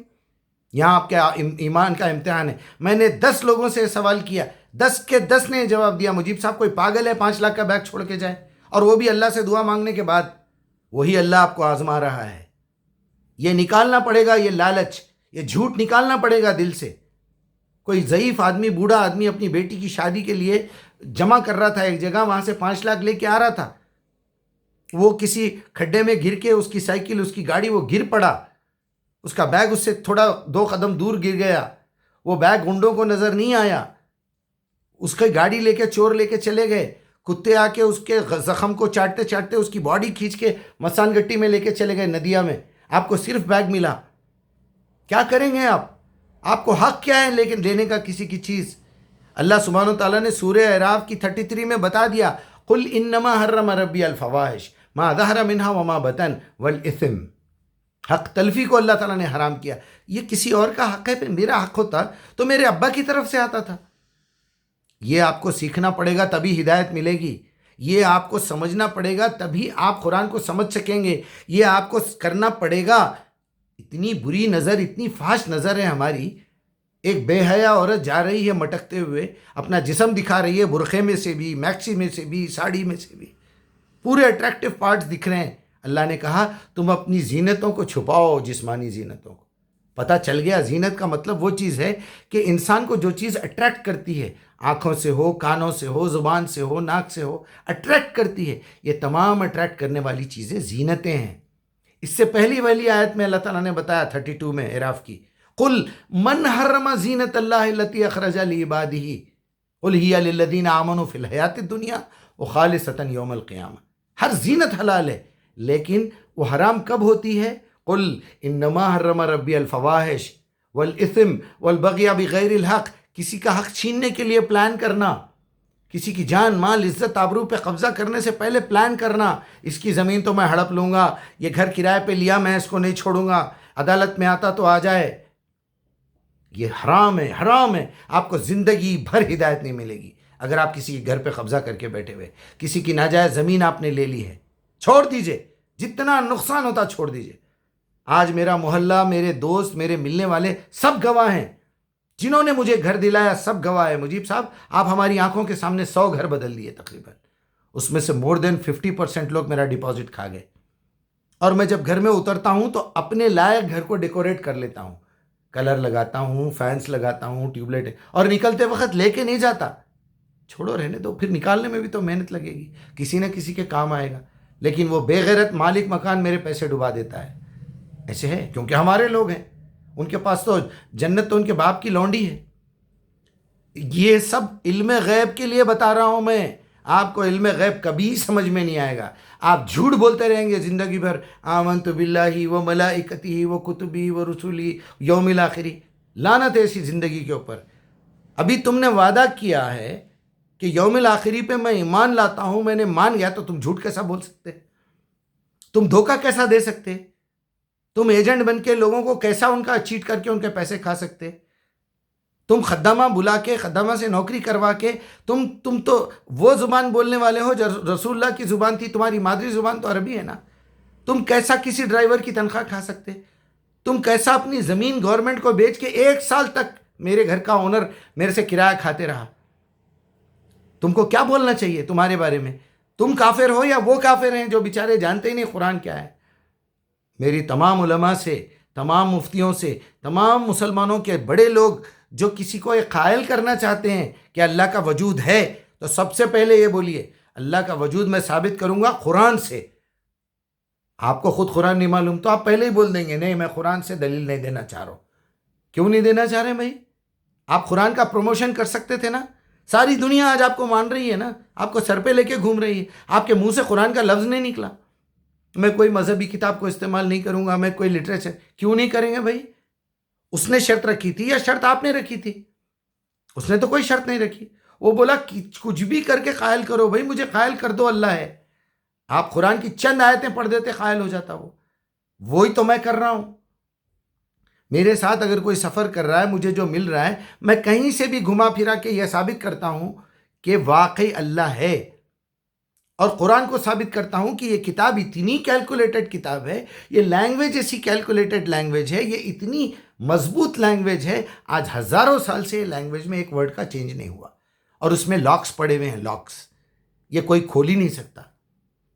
یہاں آپ کے ایمان کا امتحان ہے۔ میں نے 10 لوگوں سے سوال کیا، 10 کے 10 نے جواب دیا مجیب صاحب کوئی پاگل ہے 5 لاکھ کا بیگ چھوڑ کے جائے، اور وہ بھی اللہ سے دعا مانگنے کے بعد۔ وہی اللہ آپ کو آزما رہا ہے۔ یہ نکالنا پڑے گا، یہ لالچ، یہ جھوٹ نکالنا پڑے گا دل سے۔ کوئی ضعیف آدمی، بوڑھا آدمی اپنی بیٹی کی شادی کے لیے جمع کر رہا تھا ایک جگہ، وہاں سے 5 لاکھ لے کے آ رہا تھا، وہ کسی کھڈے میں گر کے اس کی سائیکل، اس کی گاڑی وہ گر پڑا، اس کا بیگ اس سے تھوڑا 2 قدم دور گر گیا، وہ بیگ گنڈوں کو نظر نہیں آیا، اس کی گاڑی لے کے چور لے کے چلے گئے، کتے آ کے اس کے زخم کو چاٹتے چاٹتے اس کی باڈی کھینچ کے مسان گٹی میں لے کے چلے گئے ندیا میں، آپ کو صرف بیگ ملا۔ کیا کریں گے آپ کو حق کیا ہے لیکن لینے کا کسی کی چیز؟ اللہ سبحانہ و تعالیٰ نے سورہ اعراف کی 33 میں بتا دیا، قل انما حرم ربی الفواحش ما ظہر منها وما بطن والاثم۔ حق تلفی کو اللہ تعالیٰ نے حرام کیا۔ یہ کسی اور کا حق ہے، پھر میرا حق ہوتا تو میرے ابا کی طرف سے آتا تھا۔ یہ آپ کو سیکھنا پڑے گا تبھی ہدایت ملے گی، یہ آپ کو سمجھنا پڑے گا تبھی آپ قرآن کو سمجھ سکیں گے، یہ آپ کو کرنا پڑے گا۔ اتنی بری نظر، اتنی فحش نظر ہے ہماری، ایک بے حیا عورت جا رہی ہے مٹکتے ہوئے، اپنا جسم دکھا رہی ہے، برقعے میں سے بھی، میکسی میں سے بھی، ساڑی میں سے بھی، پورے اٹریکٹیو پارٹس دکھ رہے ہیں۔ اللہ نے کہا تم اپنی زینتوں کو چھپاؤ، جسمانی زینتوں کو، پتہ چل گیا زینت کا مطلب وہ چیز ہے کہ انسان کو جو چیز اٹریکٹ کرتی ہے، آنکھوں سے ہو، کانوں سے ہو، زبان سے ہو، ناک سے ہو، اٹریکٹ کرتی ہے، یہ تمام اٹریکٹ کرنے والی چیزیں زینتیں ہیں۔ اس سے پہلی والی آیت میں اللہ تعالیٰ نے بتایا 32 میں اعراف کی، قل من حرم زینت اللہ التی اخرج لعبادہ قل ہی للذین آمنوا فی الحیات الدنیا وخالصۃ یوم القیامہ۔ ہر زینت حلال ہے، لیکن وہ حرام کب ہوتی ہے؟ قل انما حرم ربی الفواحش والاثم والبغی بغیر الحق، کسی کا حق چھیننے کے لیے پلان کرنا، کسی کی جان مال عزت آبرو پہ قبضہ کرنے سے پہلے پلان کرنا، اس کی زمین تو میں ہڑپ لوں گا، یہ گھر کرائے پہ لیا میں اس کو نہیں چھوڑوں گا، عدالت میں آتا تو آ جائے، یہ حرام ہے، حرام ہے۔ آپ کو زندگی بھر ہدایت نہیں ملے گی اگر آپ کسی کے گھر پہ قبضہ کر کے بیٹھے ہوئے، کسی کی ناجائز زمین آپ نے لے لی ہے، چھوڑ دیجئے، جتنا نقصان ہوتا چھوڑ دیجئے۔ آج میرا محلہ، میرے دوست، میرے ملنے والے سب گواہ ہیں، جنہوں نے مجھے گھر دلایا سب گواہ ہے۔ مجیب صاحب، آپ ہماری آنکھوں کے سامنے 100 گھر بدل دیے تقریباً، اس میں سے مور دین 50% لوگ میرا ڈپازٹ کھا گئے، اور میں جب گھر میں اترتا ہوں تو اپنے لائق گھر کو ڈیکوریٹ کر لیتا ہوں، کلر لگاتا ہوں، فینس لگاتا ہوں، ٹیوب لائٹ، اور نکلتے وقت لے کے نہیں جاتا، چھوڑو رہنے دو، پھر نکالنے میں بھی تو محنت لگے گی، کسی نہ کسی کے کام آئے گا۔ لیکن وہ بے غیرت مالک مکان میرے پیسے ڈبا دیتا ہے۔ ایسے ہے کیونکہ ہمارے لوگ ہیں، ان کے پاس تو جنت تو ان کے باپ کی لونڈی ہے۔ یہ سب علم غیب کے لیے بتا رہا ہوں میں، آپ کو علم غیب کبھی سمجھ میں نہیں آئے گا، آپ جھوٹ بولتے رہیں گے زندگی بھر، آمنت باللہ و ملائکتہ و کتبہ و رسلہ یوم الآخری۔ لعنت ہے ایسی زندگی کے اوپر۔ ابھی تم نے وعدہ کیا ہے کہ یوم الآخری پہ میں ایمان لاتا ہوں، میں نے مان گیا، تو تم جھوٹ کیسا بول سکتے؟ تم دھوکہ کیسا دے سکتے؟ تم ایجنٹ بن کے لوگوں کو کیسا ان کا چیٹ کر کے ان کے پیسے کھا سکتے؟ تم خدامہ بلا کے، خدامہ سے نوکری کروا کے، تم تو وہ زبان بولنے والے ہو جو رسول اللہ کی زبان تھی، تمہاری مادری زبان تو عربی ہے نا۔ تم کیسا کسی ڈرائیور کی تنخواہ کھا سکتے؟ تم کیسا اپنی زمین گورنمنٹ کو بیچ کے 1 سال تک میرے گھر کا اونر میرے سے کرایہ کھاتے رہا؟ تم کو کیا بولنا چاہیے تمہارے بارے میں؟ تم کافر ہو یا وہ کافر ہیں جو بیچارے جانتے ہی نہیں قرآن کیا ہے؟ میری تمام علماء سے، تمام مفتیوں سے، تمام مسلمانوں کے بڑے لوگ جو کسی کو ایک قائل کرنا چاہتے ہیں کہ اللہ کا وجود ہے، تو سب سے پہلے یہ بولیے اللہ کا وجود میں ثابت کروں گا قرآن سے۔ آپ کو خود قرآن نہیں معلوم تو آپ پہلے ہی بول دیں گے نہیں میں قرآن سے دلیل نہیں دینا چاہ رہا ہوں۔ کیوں نہیں دینا چاہ رہے بھائی؟ آپ قرآن کا پروموشن کر سکتے تھے نا، ساری دنیا آج آپ کو مان رہی ہے نا، آپ کو سر پہ لے کے گھوم رہی ہے، آپ کے منہ سے قرآن کا لفظ نہیں نکلا۔ میں کوئی مذہبی کتاب کو استعمال نہیں کروں گا، میں کوئی لٹریچر، کیوں نہیں کریں گے بھائی؟ اس نے شرط رکھی تھی یا شرط آپ نے رکھی تھی؟ اس نے تو کوئی شرط نہیں رکھی، وہ بولا کچھ بھی کر کے قائل کرو بھائی، مجھے قائل کر دو اللہ ہے۔ آپ قرآن کی چند آیتیں پڑھ دیتے قائل ہو جاتا وہ، وہی تو میں کر رہا ہوں۔ میرے ساتھ اگر کوئی سفر کر رہا ہے، مجھے جو مل رہا ہے، میں کہیں سے بھی گھما پھرا کے یہ ثابت کرتا ہوں کہ واقعی اللہ ہے، اور قرآن کو ثابت کرتا ہوں کہ یہ کتاب اتنی کیلکولیٹڈ کتاب ہے، یہ لینگویج ایسی کیلکولیٹڈ لینگویج ہے، یہ اتنی مضبوط لینگویج ہے، آج ہزاروں سال سے لینگویج میں ایک ورڈ کا چینج نہیں ہوا، اور اس میں لاکس پڑے ہوئے ہیں، لاکس، یہ کوئی کھول ہی نہیں سکتا،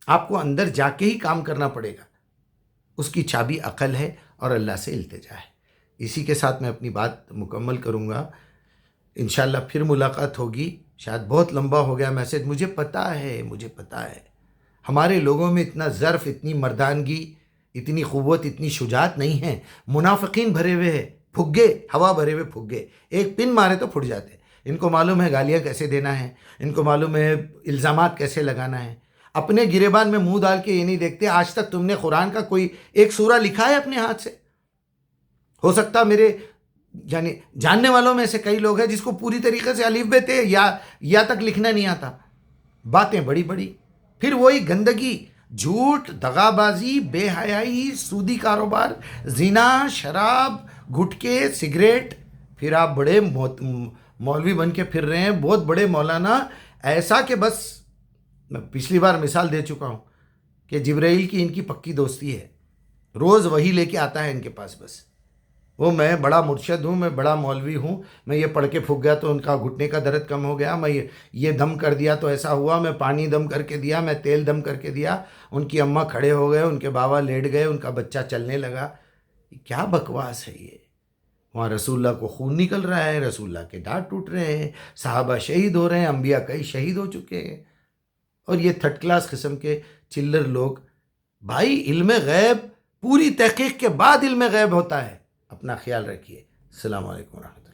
آپ کو اندر جا کے ہی کام کرنا پڑے گا۔ اس کی چابی عقل ہے اور اللہ سے التجا ہے۔ اسی کے ساتھ میں اپنی بات مکمل کروں گا، انشاءاللہ پھر ملاقات ہوگی۔ شاید بہت لمبا ہو گیا میسج، مجھے پتہ ہے ہمارے لوگوں میں اتنا ظرف، اتنی مردانگی، اتنی قوت، اتنی شجاعت نہیں ہے، منافقین بھرے ہوئے ہیں، پھگے، ہوا بھرے ہوئے پھگے، ایک پن مارے تو پھٹ جاتے۔ ان کو معلوم ہے گالیاں کیسے دینا ہے، ان کو معلوم ہے الزامات کیسے لگانا ہے، اپنے گریبان میں منہ ڈال کے یہ نہیں دیکھتے آج تک تم نے قرآن کا کوئی ایک سورہ لکھا ہے اپنے ہاتھ سے؟ ہو سکتا میرے یعنی جاننے والوں میں سے کئی لوگ ہیں جس کو پوری طریقے سے الف بے تے یا تک لکھنا نہیں آتا، باتیں بڑی بڑی، پھر وہی گندگی، جھوٹ، دغا بازی، بے حیائی، سودی کاروبار، زنا، شراب، گٹکے، سگریٹ، پھر آپ بڑے مولوی بن کے پھر رہے ہیں، بہت بڑے مولانا، ایسا کہ بس میں پچھلی بار مثال دے چکا ہوں کہ جبرائیل کی ان کی پکی دوستی ہے، روز وہی لے کے آتا ہے ان کے پاس، بس وہ میں بڑا مرشد ہوں، میں بڑا مولوی ہوں، میں یہ پڑھ کے پھک گیا تو ان کا گھٹنے کا درد کم ہو گیا، میں یہ دم کر دیا تو ایسا ہوا، میں پانی دم کر کے دیا، میں تیل دم کر کے دیا، ان کی اماں کھڑے ہو گئے، ان کے بابا لیٹ گئے، ان کا بچہ چلنے لگا۔ کیا بکواس ہے یہ؟ وہاں رسول اللہ کو خون نکل رہا ہے، رسول اللہ کے دانت ٹوٹ رہے ہیں، صحابہ شہید ہو رہے ہیں، انبیاء کئی شہید ہو چکے ہیں، اور یہ تھرڈ کلاس قسم کے چلر لوگ. بھائی علم غیب پوری تحقیق کے بعد علم غیب ہوتا ہے. اپنا خیال رکھیے. السلام علیکم ورحمۃ اللہ.